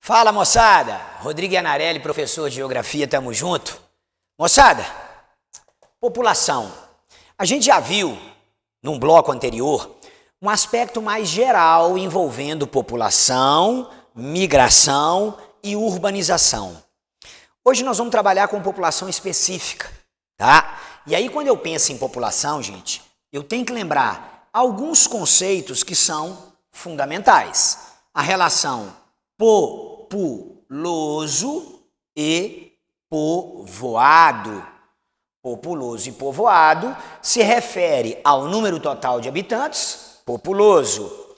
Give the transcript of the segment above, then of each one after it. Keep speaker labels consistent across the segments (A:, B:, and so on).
A: Fala, moçada! Rodrigo Iannarelli, professor de Geografia, tamo junto. Moçada, população. A gente já viu, num bloco anterior, um aspecto mais geral envolvendo população, migração e urbanização. Hoje nós vamos trabalhar com população específica, tá? E aí, quando eu penso em população, gente, eu tenho que lembrar alguns conceitos que são fundamentais. A relação populoso e povoado. Populoso e povoado se refere ao número total de habitantes, populoso,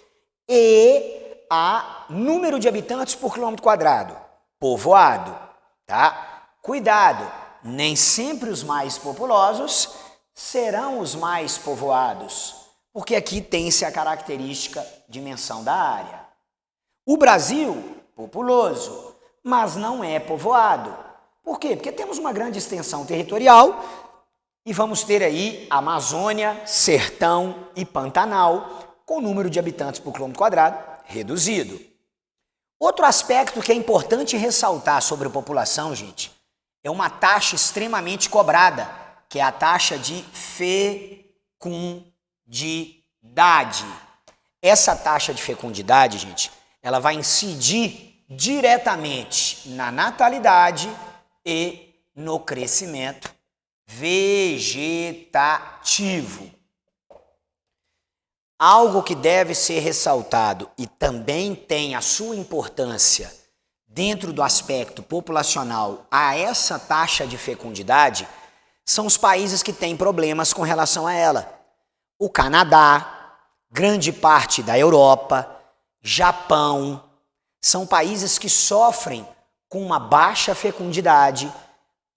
A: e a número de habitantes por quilômetro quadrado, povoado, tá? Cuidado, nem sempre os mais populosos serão os mais povoados, porque aqui tem-se a característica dimensão da área. O Brasil, populoso, mas não é povoado. Por quê? Porque temos uma grande extensão territorial e vamos ter aí Amazônia, Sertão e Pantanal, com número de habitantes por quilômetro quadrado reduzido. Outro aspecto que é importante ressaltar sobre a população, gente, é uma taxa extremamente cobrada, que é a taxa de fecundidade. Essa taxa de fecundidade, gente, ela vai incidir diretamente na natalidade e no crescimento vegetativo. Algo que deve ser ressaltado e também tem a sua importância dentro do aspecto populacional a essa taxa de fecundidade são os países que têm problemas com relação a ela. O Canadá, grande parte da Europa, Japão, são países que sofrem com uma baixa fecundidade,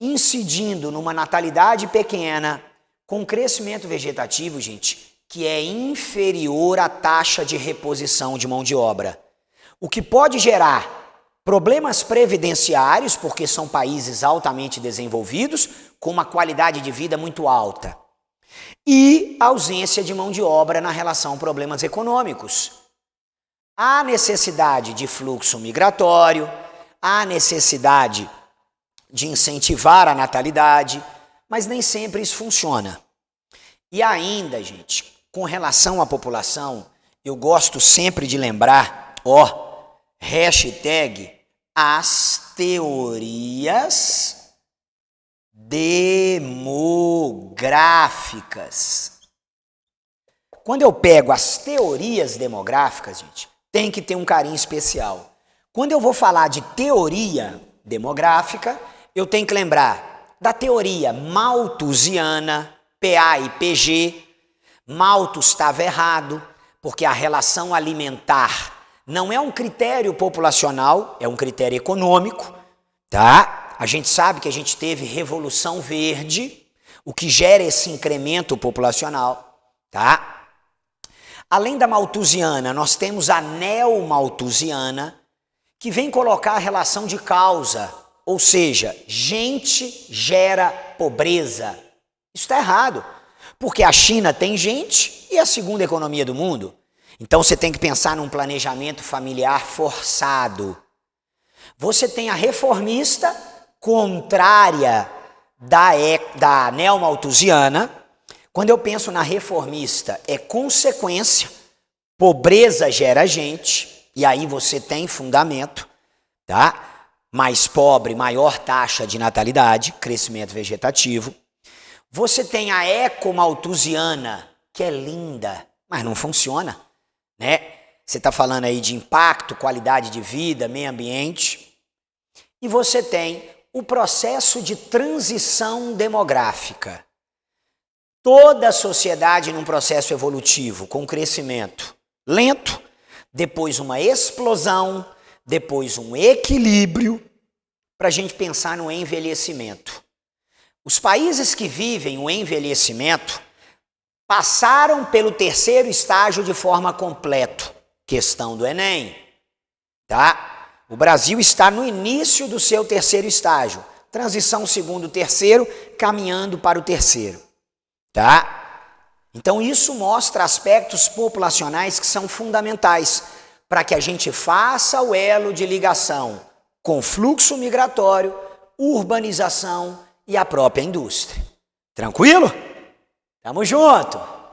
A: incidindo numa natalidade pequena, com crescimento vegetativo, gente, que é inferior à taxa de reposição de mão de obra. O que pode gerar problemas previdenciários, porque são países altamente desenvolvidos, com uma qualidade de vida muito alta. E ausência de mão de obra na relação a problemas econômicos. Há necessidade de fluxo migratório, há necessidade de incentivar a natalidade, mas nem sempre isso funciona. E ainda, gente, com relação à população, eu gosto sempre de lembrar, hashtag as teorias demográficas. Quando eu pego as teorias demográficas, gente, tem que ter um carinho especial. Quando eu vou falar de teoria demográfica, eu tenho que lembrar da teoria malthusiana, PA e PG. Malthus estava errado, porque a relação alimentar não é um critério populacional, é um critério econômico, tá? A gente sabe que a gente teve Revolução Verde, o que gera esse incremento populacional, tá? Além da malthusiana, nós temos a neomalthusiana, que vem colocar a relação de causa, ou seja, gente gera pobreza. Isso está errado, porque a China tem gente e é a segunda economia do mundo. Então você tem que pensar num planejamento familiar forçado. Você tem a reformista, contrária da neomalthusiana. Quando eu penso na reformista, é consequência, pobreza gera gente, e aí você tem fundamento, tá? Mais pobre, maior taxa de natalidade, crescimento vegetativo. Você tem a ecomalthusiana, que é linda, mas não funciona, né? Você está falando aí de impacto, qualidade de vida, meio ambiente. E você tem o processo de transição demográfica. Toda a sociedade num processo evolutivo, com crescimento lento, depois uma explosão, depois um equilíbrio, para a gente pensar no envelhecimento. Os países que vivem o envelhecimento passaram pelo terceiro estágio de forma completa. Questão do Enem, tá? O Brasil está no início do seu terceiro estágio. Transição segundo, terceiro, caminhando para o terceiro. Tá? Então isso mostra aspectos populacionais que são fundamentais. para que a gente faça o elo de ligação com fluxo migratório, urbanização e a própria indústria. Tranquilo? Tamo junto!